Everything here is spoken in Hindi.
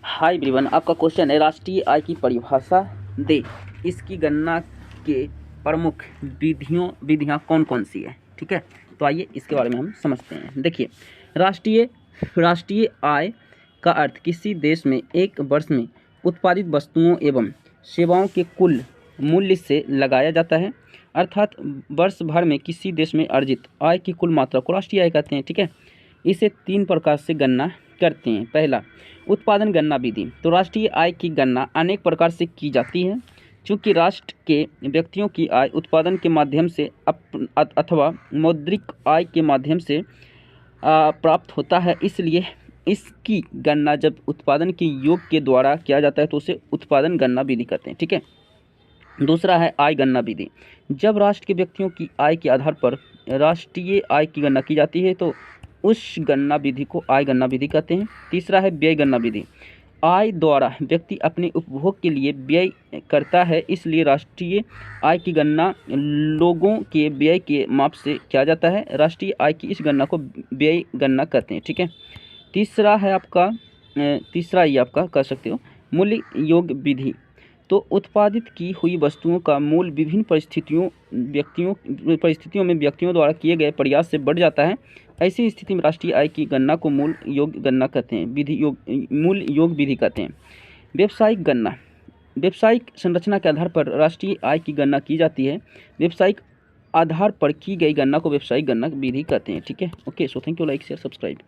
हाय एवरीवन, आपका क्वेश्चन है राष्ट्रीय आय की परिभाषा दे, इसकी गणना के प्रमुख विधियाँ कौन कौन सी है। ठीक है, तो आइए इसके बारे में हम समझते हैं। देखिए, राष्ट्रीय आय का अर्थ किसी देश में एक वर्ष में उत्पादित वस्तुओं एवं सेवाओं के कुल मूल्य से लगाया जाता है। अर्थात वर्ष भर में किसी देश में अर्जित आय की कुल मात्रा को राष्ट्रीय आय कहते हैं। ठीक है, इसे 3 प्रकार से गणना करते हैं। पहला, उत्पादन गणना विधि। तो राष्ट्रीय आय की गणना अनेक प्रकार से की जाती है। चूँकि राष्ट्र के व्यक्तियों की आय उत्पादन के माध्यम से अथवा मौद्रिक आय के माध्यम से प्राप्त होता है, इसलिए इसकी गणना जब उत्पादन के योग के द्वारा किया जाता है तो उसे उत्पादन गणना विधि कहते हैं। ठीक है। दूसरा है आय गणना विधि। जब राष्ट्र के व्यक्तियों की आय के आधार पर राष्ट्रीय आय की गणना की जाती है तो उस गणना विधि को आय गणना विधि कहते हैं। तीसरा है व्यय गणना विधि। आय द्वारा व्यक्ति अपने उपभोग के लिए व्यय करता है, इसलिए राष्ट्रीय आय की गणना लोगों के व्यय के माप से किया जाता है। राष्ट्रीय आय की इस गणना को व्यय गणना कहते हैं। ठीक है। तीसरा ये आपका कर सकते हो मूल्य योग विधि। तो उत्पादित की हुई वस्तुओं का मूल्य विभिन्न परिस्थितियों में व्यक्तियों द्वारा किए गए प्रयास से बढ़ जाता है। ऐसी स्थिति में राष्ट्रीय आय की गणना को मूल्य योग गणना कहते हैं, मूल्य योग विधि कहते हैं। व्यावसायिक गणना। व्यावसायिक संरचना के आधार पर राष्ट्रीय आय की गणना की जाती है। व्यावसायिक आधार पर की गई गणना को व्यावसायिक गणना विधि कहते हैं। ठीक है। Okay, so thank you, like share subscribe.